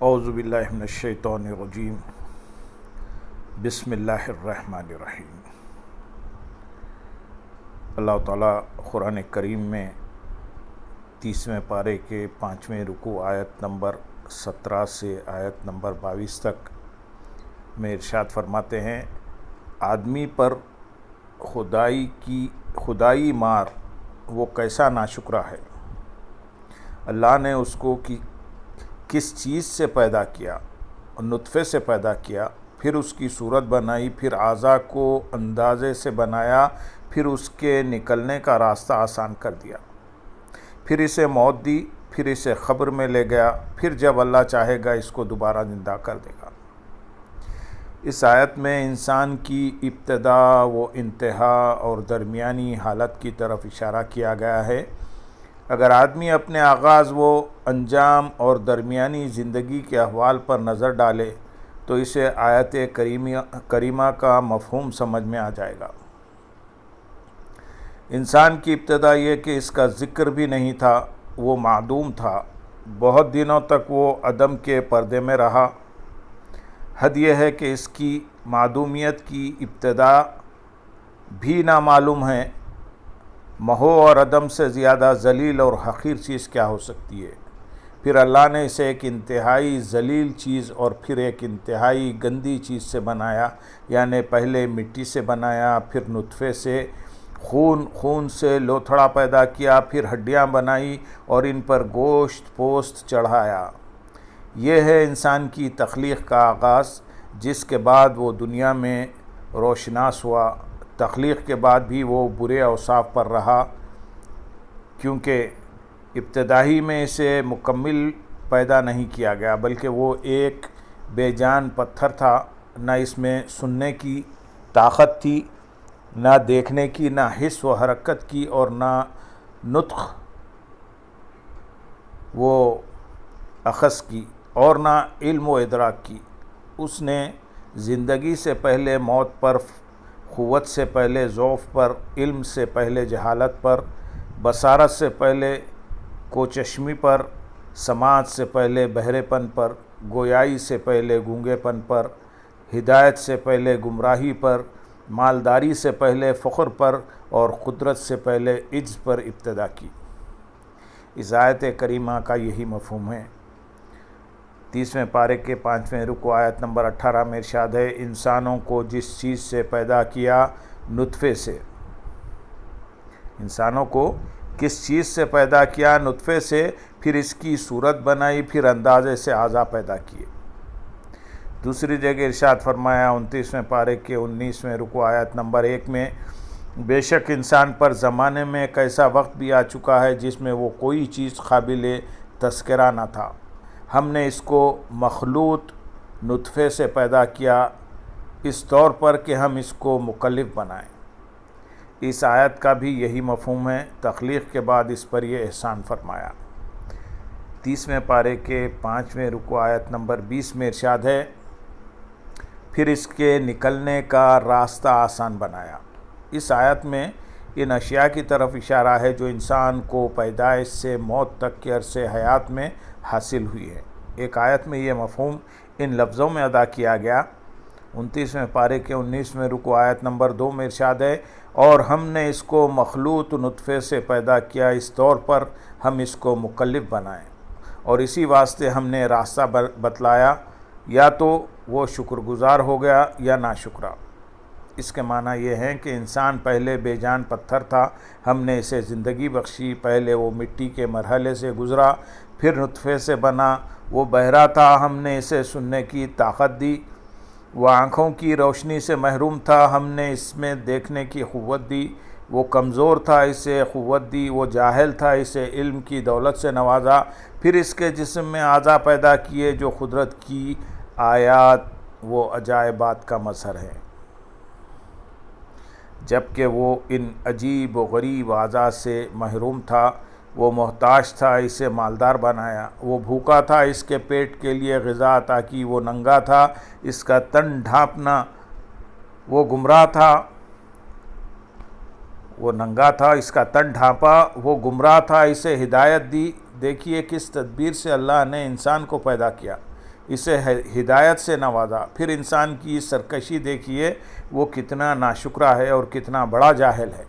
اعوذ باللہ من الشیطان الرجیم بسم اللہ الرحمن الرحیم۔ اللہ تعالیٰ قرآن کریم میں 30ویں پارے کے 5ویں رکوع آیت نمبر 17 سے آیت نمبر 22 تک میں ارشاد فرماتے ہیں، آدمی پر خدائی مار وہ کیسا ناشکرا ہے۔ اللہ نے اس کو کس چیز سے پیدا کیا، نطفے سے پیدا کیا، پھر اس کی صورت بنائی، پھر اعضاء کو اندازے سے بنایا، پھر اس کے نکلنے کا راستہ آسان کر دیا، پھر اسے موت دی، پھر اسے قبر میں لے گیا، پھر جب اللہ چاہے گا اس کو دوبارہ زندہ کر دے گا۔ اس آیت میں انسان کی ابتدا و انتہا اور درمیانی حالت کی طرف اشارہ کیا گیا ہے۔ اگر آدمی اپنے آغاز و انجام اور درمیانی زندگی کے احوال پر نظر ڈالے تو اسے آیت کریمہ کا مفہوم سمجھ میں آ جائے گا۔ انسان کی ابتدا یہ کہ اس کا ذکر بھی نہیں تھا، وہ معدوم تھا، بہت دنوں تک وہ عدم کے پردے میں رہا۔ حد یہ ہے کہ اس کی معدومیت کی ابتدا بھی نامعلوم ہے۔ محو اور عدم سے زیادہ ذلیل اور حقیر چیز کیا ہو سکتی ہے؟ پھر اللہ نے اسے ایک انتہائی ذلیل چیز اور پھر ایک انتہائی گندی چیز سے بنایا، یعنی پہلے مٹی سے بنایا، پھر نطفے سے، خون سے لوتھڑا پیدا کیا، پھر ہڈیاں بنائی اور ان پر گوشت پوست چڑھایا۔ یہ ہے انسان کی تخلیق کا آغاز، جس کے بعد وہ دنیا میں روشناس ہوا۔ تخلیق کے بعد بھی وہ برے اوصاف پر رہا، کیونکہ ابتدائی میں اسے مکمل پیدا نہیں کیا گیا، بلکہ وہ ایک بے جان پتھر تھا۔ نہ اس میں سننے کی طاقت تھی، نہ دیکھنے کی، نہ حس و حرکت کی، اور نہ نطق و اخذ کی، اور نہ علم و ادراک کی۔ اس نے زندگی سے پہلے موت پر، قوت سے پہلے ضعف پر، علم سے پہلے جہالت پر، بصارت سے پہلے کوچشمی پر، سماعت سے پہلے بہرے پن پر، گویائی سے پہلے گونگے پن پر، ہدایت سے پہلے گمراہی پر، مالداری سے پہلے فقر پر، اور قدرت سے پہلے عجز پر ابتدا کی۔ اس آیت کریمہ کا یہی مفہوم ہے۔ 30ویں پارے کے 5ویں رکوع آیت نمبر 18 میں ارشاد ہے، انسانوں کو جس چیز سے پیدا کیا، نطفے سے۔ انسانوں کو کس چیز سے پیدا کیا؟ نطفے سے، پھر اس کی صورت بنائی، پھر اندازے سے اعضاء پیدا کیے۔ دوسری جگہ ارشاد فرمایا 29ویں پارے کے 19ویں رکوع آیت نمبر 1 میں، بے شک انسان پر زمانے میں ایک ایسا وقت بھی آ چکا ہے جس میں وہ کوئی چیز قابل تذکرہ نہ تھا، ہم نے اس کو مخلوط نطفے سے پیدا کیا، اس طور پر کہ ہم اس کو مکلف بنائیں۔ اس آیت کا بھی یہی مفہوم ہے۔ تخلیق کے بعد اس پر یہ احسان فرمایا۔ 30ویں پارے کے 5ویں رکوع آیت نمبر 20 میں ارشاد ہے، پھر اس کے نکلنے کا راستہ آسان بنایا۔ اس آیت میں ان اشیاء کی طرف اشارہ ہے جو انسان کو پیدائش سے موت تک کے عرصے حیات میں حاصل ہوئی ہے۔ ایک آیت میں یہ مفہوم ان لفظوں میں ادا کیا گیا۔ 29ویں پارے کے 19ویں رکوع آیت نمبر 2 میں ارشاد ہے، اور ہم نے اس کو مخلوط نطفے سے پیدا کیا، اس طور پر ہم اس کو مکلف بنائیں، اور اسی واسطے ہم نے راستہ بتلایا، یا تو وہ شکر گزار ہو گیا یا ناشکرا۔ اس کے معنی یہ ہیں کہ انسان پہلے بے جان پتھر تھا، ہم نے اسے زندگی بخشی، پہلے وہ مٹی کے مرحلے سے گزرا، پھر نطفے سے بنا، وہ بہرا تھا، ہم نے اسے سننے کی طاقت دی، وہ آنکھوں کی روشنی سے محروم تھا، ہم نے اس میں دیکھنے کی قوت دی، وہ کمزور تھا، اسے قوت دی، وہ جاہل تھا، اسے علم کی دولت سے نوازا، پھر اس کے جسم میں اعضاء پیدا کیے جو قدرت کی آیات و عجائبات کا مظہر ہے۔ جبکہ وہ ان عجیب و غریب اعضاء سے محروم تھا، وہ محتاج تھا، اسے مالدار بنایا، وہ بھوکا تھا، اس کے پیٹ کے لیے غذا عطا کی، وہ ننگا تھا، اس کا تن ڈھانپنا، وہ گمراہ تھا، وہ ننگا تھا، اس کا تن ڈھانپا، وہ گمراہ تھا، اسے ہدایت دی۔ دیکھیے کس تدبیر سے اللہ نے انسان کو پیدا کیا۔ اسے ہدایت سے نوازا، پھر انسان کی سرکشی دیکھیے وہ کتنا ناشکرا ہے اور کتنا بڑا جاہل ہے۔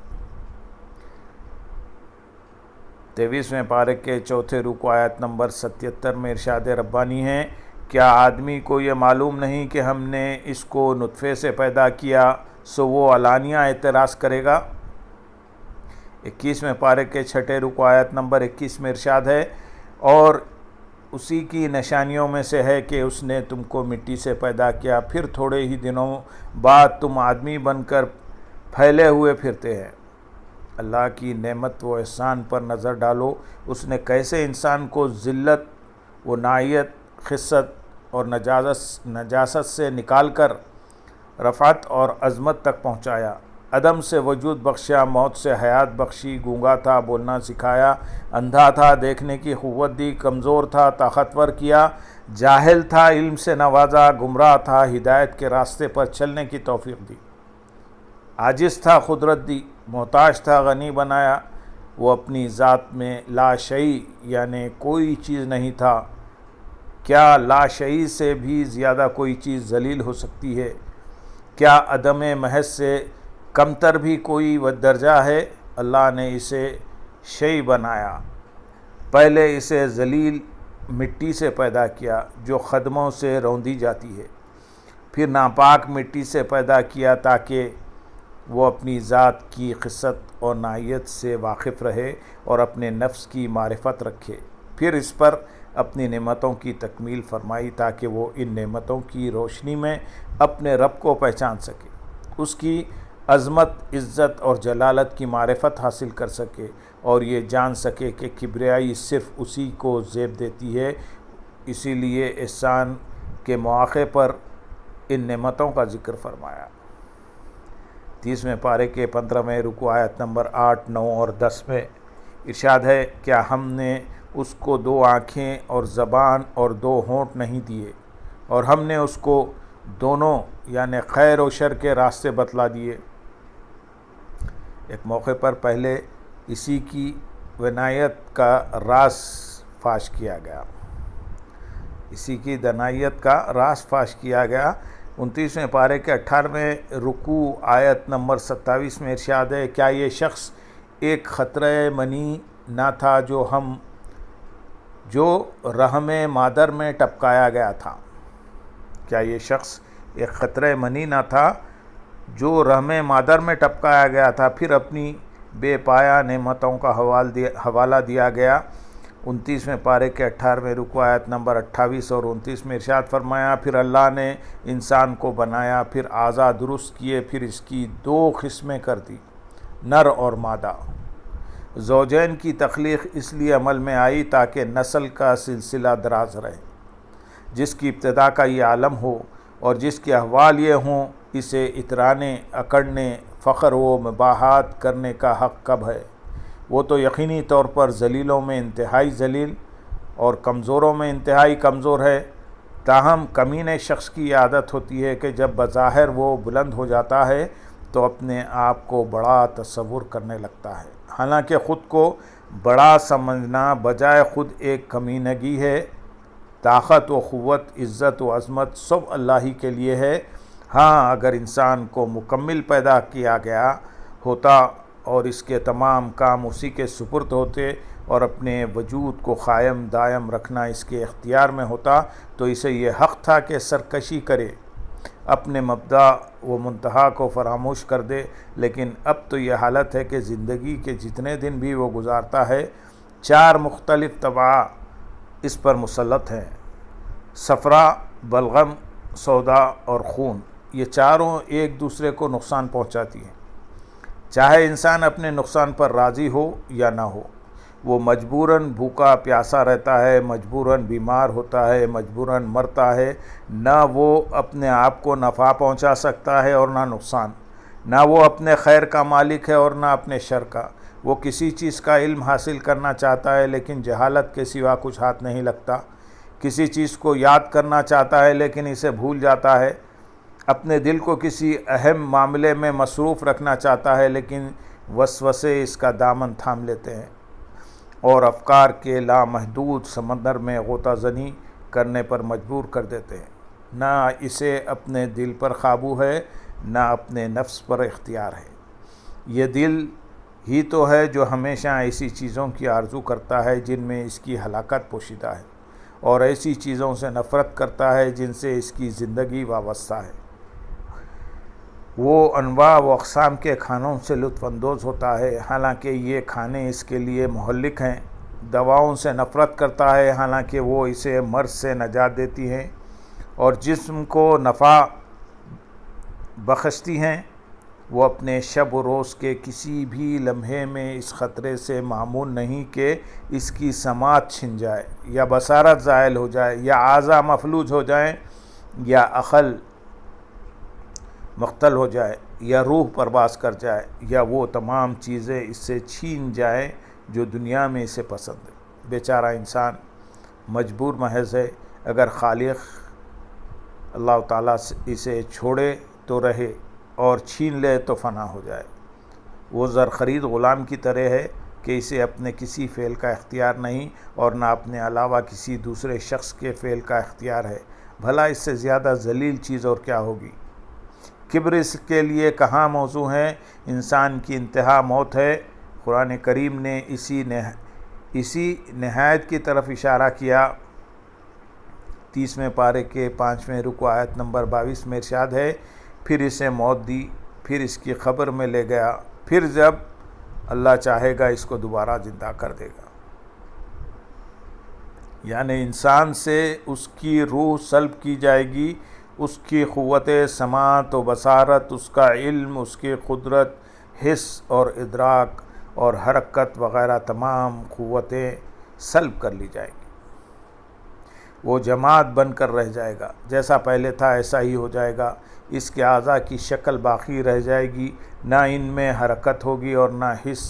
23ویں پارے کے 4 رکوع آیت نمبر 77 میں ارشاد ربانی ہے، کیا آدمی کو یہ معلوم نہیں کہ ہم نے اس کو نطفے سے پیدا کیا، سو وہ علانیہ اعتراض کرے گا۔ 21ویں پارے کے 6 رکوع آیت نمبر 21 میں ارشاد ہے، اور اسی کی نشانیوں میں سے ہے کہ اس نے تم کو مٹی سے پیدا کیا، پھر تھوڑے ہی دنوں بعد تم آدمی بن کر پھیلے ہوئے پھرتے ہیں۔ اللہ کی نعمت و احسان پر نظر ڈالو، اس نے کیسے انسان کو ذلت و نعیت، خست اور نجاست سے نکال کر رفعت اور عظمت تک پہنچایا، عدم سے وجود بخشا، موت سے حیات بخشی، گونگا تھا بولنا سکھایا، اندھا تھا دیکھنے کی قوت دی، کمزور تھا طاقتور کیا، جاہل تھا علم سے نوازا، گمراہ تھا ہدایت کے راستے پر چلنے کی توفیق دی، عاجز تھا قدرت دی، محتاج تھا غنی بنایا۔ وہ اپنی ذات میں لا شیء یعنی کوئی چیز نہیں تھا، کیا لا شیء سے بھی زیادہ کوئی چیز ذلیل ہو سکتی ہے؟ کیا عدم محض سے کمتر بھی کوئی درجہ ہے؟ اللہ نے اسے شیء بنایا، پہلے اسے ذلیل مٹی سے پیدا کیا جو قدموں سے روندی جاتی ہے، پھر ناپاک مٹی سے پیدا کیا تاکہ وہ اپنی ذات کی خست اور نعیت سے واقف رہے اور اپنے نفس کی معرفت رکھے، پھر اس پر اپنی نعمتوں کی تکمیل فرمائی تاکہ وہ ان نعمتوں کی روشنی میں اپنے رب کو پہچان سکے، اس کی عظمت، عزت اور جلالت کی معرفت حاصل کر سکے، اور یہ جان سکے کہ کبریائی صرف اسی کو زیب دیتی ہے۔ اسی لیے احسان کے مواقع پر ان نعمتوں کا ذکر فرمایا۔ 30ویں پارے کے 15ویں رکوع آیت نمبر 8، 9 اور 10 میں ارشاد ہے، کیا ہم نے اس کو 2 آنکھیں اور زبان اور 2 ہونٹ نہیں دیے، اور ہم نے اس کو دونوں یعنی خیر و شر کے راستے بتلا دیے۔ ایک موقع پر پہلے اسی کی ونایت کا راز فاش کیا گیا، اسی کی دنائیت کا راز فاش کیا گیا۔ 29ویں پارے کے 18ویں رکوع آیت نمبر 27 میں ارشاد ہے، کیا یہ شخص ایک قطرہ منی نہ تھا جو رحم مادر میں ٹپکایا گیا تھا؟ کیا یہ شخص ایک قطرہ منی نہ تھا جو رحم مادر میں ٹپکایا گیا تھا، پھر اپنی بے پایا نعمتوں کا حوالہ دیا گیا۔ 29ویں پارے کے 18ویں رکوع آیت نمبر 28 اور 29 میں ارشاد فرمایا، پھر اللہ نے انسان کو بنایا، پھر اعضاء درست کیے، پھر اس کی 2 قسمیں کر دی، نر اور مادہ۔ زوجین کی تخلیق اس لیے عمل میں آئی تاکہ نسل کا سلسلہ دراز رہے، جس کی ابتدا کا یہ عالم ہو اور جس کے احوال یہ ہوں، اسے اترانے، اکڑنے، فخر و مباحات کرنے کا حق کب ہے؟ وہ تو یقینی طور پر ذلیلوں میں انتہائی ذلیل اور کمزوروں میں انتہائی کمزور ہے۔ تاہم کمینے شخص کی عادت ہوتی ہے کہ جب بظاہر وہ بلند ہو جاتا ہے تو اپنے آپ کو بڑا تصور کرنے لگتا ہے، حالانکہ خود کو بڑا سمجھنا بجائے خود ایک کمینگی ہے۔ طاقت و قوت، عزت و عظمت سب اللہ ہی کے لیے ہے۔ ہاں اگر انسان کو مکمل پیدا کیا گیا ہوتا اور اس کے تمام کام اسی کے سپرد ہوتے اور اپنے وجود کو قائم دائم رکھنا اس کے اختیار میں ہوتا تو اسے یہ حق تھا کہ سرکشی کرے، اپنے مبدا و منتہا کو فراموش کر دے، لیکن اب تو یہ حالت ہے کہ زندگی کے جتنے دن بھی وہ گزارتا ہے 4 مختلف طباع اس پر مسلط ہیں، صفرا، بلغم، سودا اور خون۔ یہ چاروں ایک دوسرے کو نقصان پہنچاتی ہیں، چاہے انسان اپنے نقصان پر راضی ہو یا نہ ہو۔ وہ مجبوراً بھوکا پیاسا رہتا ہے، مجبوراً بیمار ہوتا ہے، مجبوراً مرتا ہے۔ نہ وہ اپنے آپ کو نفع پہنچا سکتا ہے اور نہ نقصان، نہ وہ اپنے خیر کا مالک ہے اور نہ اپنے شر کا۔ وہ کسی چیز کا علم حاصل کرنا چاہتا ہے لیکن جہالت کے سوا کچھ ہاتھ نہیں لگتا، کسی چیز کو یاد کرنا چاہتا ہے لیکن اسے بھول جاتا ہے، اپنے دل کو کسی اہم معاملے میں مصروف رکھنا چاہتا ہے لیکن وسوسے اس کا دامن تھام لیتے ہیں، اور افکار کے لامحدود سمندر میں غوطہ زنی کرنے پر مجبور کر دیتے ہیں۔ نہ اسے اپنے دل پر قابو ہے، نہ اپنے نفس پر اختیار ہے۔ یہ دل ہی تو ہے جو ہمیشہ ایسی چیزوں کی آرزو کرتا ہے جن میں اس کی ہلاکت پوشیدہ ہے، اور ایسی چیزوں سے نفرت کرتا ہے جن سے اس کی زندگی وابستہ ہے۔ وہ انواع و اقسام کے کھانوں سے لطف اندوز ہوتا ہے، حالانکہ یہ کھانے اس کے لیے مہلک ہیں۔ دواؤں سے نفرت کرتا ہے، حالانکہ وہ اسے مرض سے نجات دیتی ہیں اور جسم کو نفع بخشتی ہیں۔ وہ اپنے شب و روز کے کسی بھی لمحے میں اس خطرے سے معمون نہیں کہ اس کی سماعت چھن جائے، یا بصارت زائل ہو جائے، یا اعضاء مفلوج ہو جائیں، یا عقل مختل ہو جائے، یا روح پرواز کر جائے، یا وہ تمام چیزیں اس سے چھین جائیں جو دنیا میں اسے پسند ہے۔ بیچارہ انسان مجبور محض ہے، اگر خالق اللہ تعالیٰ اسے چھوڑے تو رہے اور چھین لے تو فنا ہو جائے۔ وہ زر خرید غلام کی طرح ہے کہ اسے اپنے کسی فعل کا اختیار نہیں اور نہ اپنے علاوہ کسی دوسرے شخص کے فعل کا اختیار ہے۔ بھلا اس سے زیادہ ذلیل چیز اور کیا ہوگی؟ کبر اس کے لیے کہاں موضوع ہے؟ انسان کی انتہا موت ہے۔ قرآن کریم نے اسی نہایت کی طرف اشارہ کیا۔ 30ویں پارے کے 5ویں رکوع آیت نمبر 22 میں ارشاد ہے، پھر اسے موت دی، پھر اس کی قبر میں لے گیا، پھر جب اللہ چاہے گا اس کو دوبارہ زندہ کر دے گا۔ یعنی انسان سے اس کی روح سلب کی جائے گی، اس کی قوت سماعت و بصارت، اس کا علم، اس کی قدرت، حس اور ادراک اور حرکت وغیرہ تمام قوتیں سلب کر لی جائیں گی۔ وہ جماعت بن کر رہ جائے گا، جیسا پہلے تھا ایسا ہی ہو جائے گا۔ اس کے اعضاء کی شکل باقی رہ جائے گی، نہ ان میں حرکت ہوگی اور نہ حس۔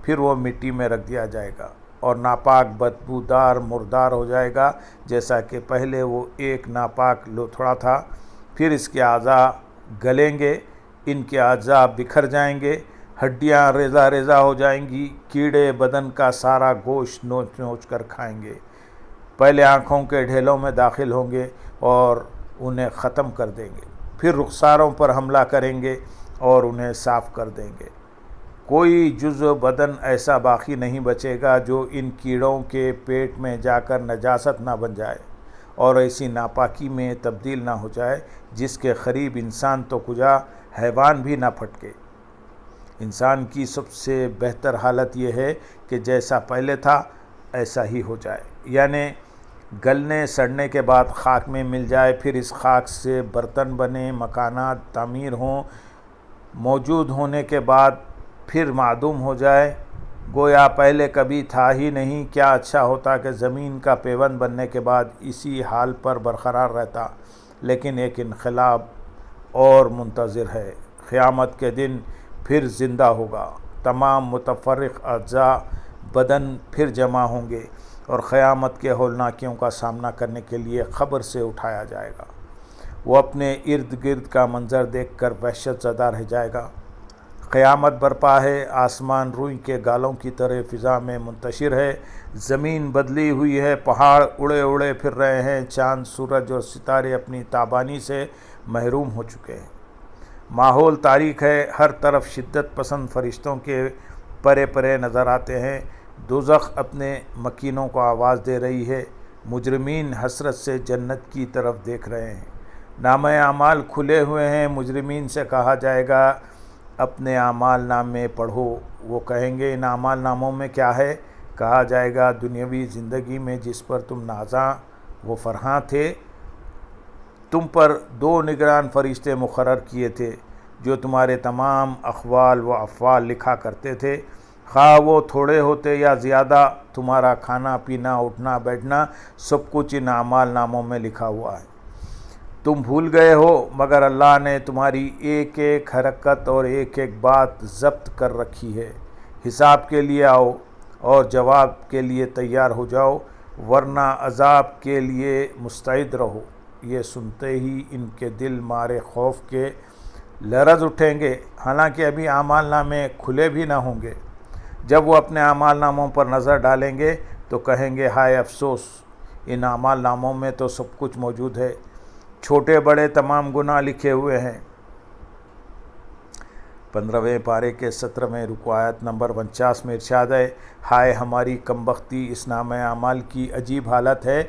پھر وہ مٹی میں رکھ دیا جائے گا اور ناپاک بدبودار مردار ہو جائے گا، جیسا کہ پہلے وہ ایک ناپاک لوتھڑا تھا۔ پھر اس کے اعضاء گلیں گے، ان کے اعضاء بکھر جائیں گے، ہڈیاں ریزہ ریزہ ہو جائیں گی، کیڑے بدن کا سارا گوشت نوچ نوچ کر کھائیں گے۔ پہلے آنکھوں کے ڈھیلوں میں داخل ہوں گے اور انہیں ختم کر دیں گے، پھر رخساروں پر حملہ کریں گے اور انہیں صاف کر دیں گے۔ کوئی جزو بدن ایسا باقی نہیں بچے گا جو ان کیڑوں کے پیٹ میں جا کر نجاست نہ بن جائے اور ایسی ناپاکی میں تبدیل نہ ہو جائے جس کے قریب انسان تو کجا حیوان بھی نہ پھٹکے۔ انسان کی سب سے بہتر حالت یہ ہے کہ جیسا پہلے تھا ایسا ہی ہو جائے، یعنی گلنے سڑنے کے بعد خاک میں مل جائے، پھر اس خاک سے برتن بنے، مکانات تعمیر ہوں، موجود ہونے کے بعد پھر معدوم ہو جائے، گویا پہلے کبھی تھا ہی نہیں۔ کیا اچھا ہوتا کہ زمین کا پیوند بننے کے بعد اسی حال پر برقرار رہتا، لیکن ایک انقلاب اور منتظر ہے۔ قیامت کے دن پھر زندہ ہوگا، تمام متفرق اجزاء بدن پھر جمع ہوں گے اور قیامت کے ہولناکیوں کا سامنا کرنے کے لیے قبر سے اٹھایا جائے گا۔ وہ اپنے ارد گرد کا منظر دیکھ کر وحشت زدہ رہ جائے گا۔ قیامت برپا ہے، آسمان روئی کے گالوں کی طرح فضا میں منتشر ہے، زمین بدلی ہوئی ہے، پہاڑ اڑے اڑے پھر رہے ہیں، چاند سورج اور ستارے اپنی تابانی سے محروم ہو چکے ہیں۔ ماحول تاریک ہے، ہر طرف شدت پسند فرشتوں کے پرے پرے نظر آتے ہیں، دوزخ اپنے مکینوں کو آواز دے رہی ہے، مجرمین حسرت سے جنت کی طرف دیکھ رہے ہیں۔ نامہ اعمال کھلے ہوئے ہیں، مجرمین سے کہا جائے گا اپنے اعمال نامے پڑھو۔ وہ کہیں گے ان اعمال ناموں میں کیا ہے؟ کہا جائے گا دنیاوی زندگی میں جس پر تم نازاں و فرحاں تھے، تم پر 2 نگران فرشتے مقرر کیے تھے جو تمہارے تمام اقوال و افعال لکھا کرتے تھے، خواہ وہ تھوڑے ہوتے یا زیادہ، تمہارا کھانا پینا اٹھنا بیٹھنا سب کچھ ان اعمال ناموں میں لکھا ہوا ہے۔ تم بھول گئے ہو، مگر اللہ نے تمہاری ایک ایک حرکت اور ایک ایک بات ضبط کر رکھی ہے۔ حساب کے لیے آؤ اور جواب کے لیے تیار ہو جاؤ، ورنہ عذاب کے لیے مستعد رہو۔ یہ سنتے ہی ان کے دل مارے خوف کے لرز اٹھیں گے، حالانکہ ابھی اعمال نامے کھلے بھی نہ ہوں گے۔ جب وہ اپنے اعمال ناموں پر نظر ڈالیں گے تو کہیں گے ہائے افسوس، ان اعمال ناموں میں تو سب کچھ موجود ہے، چھوٹے بڑے تمام گناہ لکھے ہوئے ہیں۔ 15ویں پارے کے 17ویں رکوع آیت نمبر 49 میں ارشاد ہے، ہائے ہماری کم بختی، اس نامہ اعمال کی عجیب حالت ہے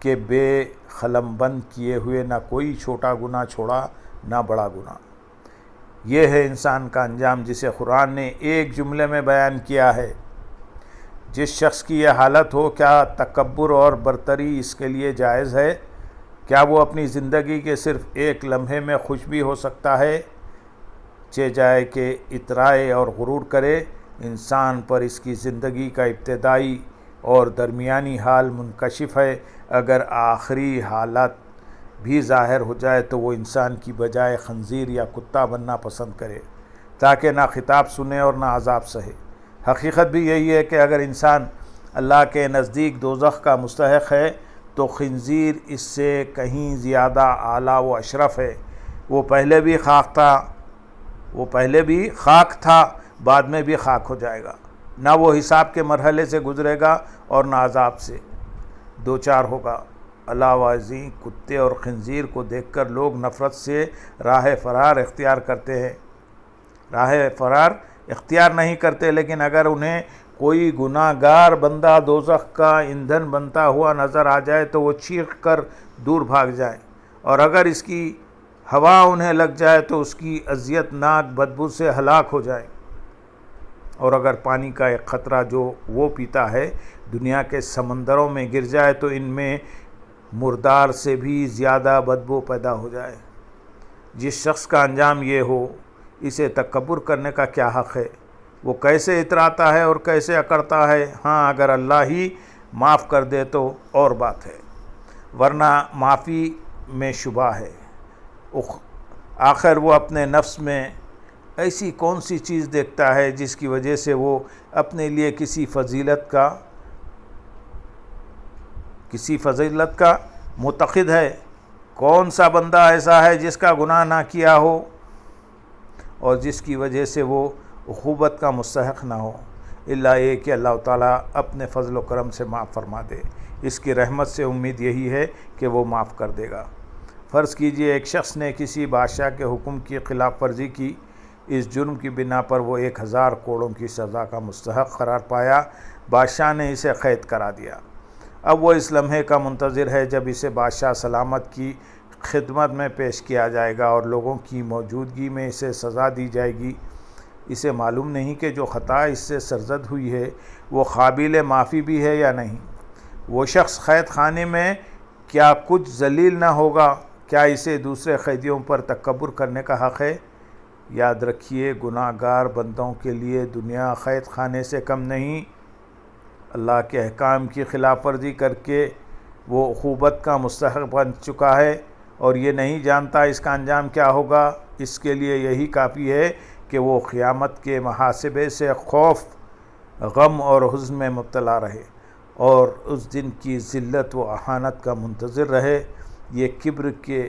کہ بے قلم بند کیے ہوئے نہ کوئی چھوٹا گناہ چھوڑا نہ بڑا گناہ۔ یہ ہے انسان کا انجام جسے قرآن نے ایک جملے میں بیان کیا ہے۔ جس شخص کی یہ حالت ہو، کیا تکبر اور برتری اس کے لیے جائز ہے؟ کیا وہ اپنی زندگی کے صرف ایک لمحے میں خوش بھی ہو سکتا ہے؟ چہ جائے کہ اترائے اور غرور کرے، انسان پر اس کی زندگی کا ابتدائی اور درمیانی حال منکشف ہے۔ اگر آخری حالت بھی ظاہر ہو جائے تو وہ انسان کی بجائے خنزیر یا کتا بننا پسند کرے تاکہ نہ خطاب سنے اور نہ عذاب سہے۔ حقیقت بھی یہی ہے کہ اگر انسان اللہ کے نزدیک دوزخ کا مستحق ہے تو خنزیر اس سے کہیں زیادہ اعلیٰ و اشرف ہے۔ وہ پہلے بھی خاک تھا، بعد میں بھی خاک ہو جائے گا، نہ وہ حساب کے مرحلے سے گزرے گا اور نہ عذاب سے دوچار ہوگا۔ علاوہ کتے اور خنزیر کو دیکھ کر لوگ نفرت سے راہ فرار اختیار نہیں کرتے، لیکن اگر انہیں کوئی گناہ گار بندہ دوزخ کا ایندھن بنتا ہوا نظر آ جائے تو وہ چیخ کر دور بھاگ جائیں، اور اگر اس کی ہوا انہیں لگ جائے تو اس کی اذیت ناک بدبو سے ہلاک ہو جائیں، اور اگر پانی کا ایک قطرہ جو وہ پیتا ہے دنیا کے سمندروں میں گر جائے تو ان میں مردار سے بھی زیادہ بدبو پیدا ہو جائے۔ جس شخص کا انجام یہ ہو، اسے تکبر کرنے کا کیا حق ہے؟ وہ کیسے اتراتا ہے اور کیسے اکڑتا ہے؟ ہاں، اگر اللہ ہی معاف کر دے تو اور بات ہے، ورنہ معافی میں شبہ ہے۔ آخر وہ اپنے نفس میں ایسی کون سی چیز دیکھتا ہے جس کی وجہ سے وہ اپنے لیے کسی فضیلت کا معتقد ہے؟ کون سا بندہ ایسا ہے جس کا گناہ نہ کیا ہو اور جس کی وجہ سے وہ عقوبت کا مستحق نہ ہو، الا یہ کہ اللہ تعالیٰ اپنے فضل و کرم سے معاف فرما دے۔ اس کی رحمت سے امید یہی ہے کہ وہ معاف کر دے گا۔ فرض کیجئے ایک شخص نے کسی بادشاہ کے حکم کی خلاف ورزی کی، اس جرم کی بنا پر وہ 1000 کوڑوں کی سزا کا مستحق قرار پایا۔ بادشاہ نے اسے قید کرا دیا۔ اب وہ اس لمحے کا منتظر ہے جب اسے بادشاہ سلامت کی خدمت میں پیش کیا جائے گا اور لوگوں کی موجودگی میں اسے سزا دی جائے گی۔ اسے معلوم نہیں کہ جو خطا اس سے سرزد ہوئی ہے وہ قابل معافی بھی ہے یا نہیں۔ وہ شخص قید خانے میں کیا کچھ ذلیل نہ ہوگا؟ کیا اسے دوسرے قیدیوں پر تکبر کرنے کا حق ہے؟ یاد رکھیے، گناہ گار بندوں کے لیے دنیا قید خانے سے کم نہیں۔ اللہ کے احکام کی خلاف ورزی کر کے وہ عقوبت کا مستحق بن چکا ہے اور یہ نہیں جانتا اس کا انجام کیا ہوگا۔ اس کے لیے یہی کافی ہے کہ وہ قیامت کے محاسبے سے خوف، غم اور حزن میں مبتلا رہے اور اس دن کی ذلت و اہانت کا منتظر رہے۔ یہ کبر کے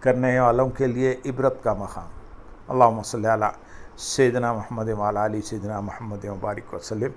کرنے والوں کے لیے عبرت کا مقام۔ اللہم صلی علی سیدنا محمد وعلی آل سیدنا محمد وبارک وسلم۔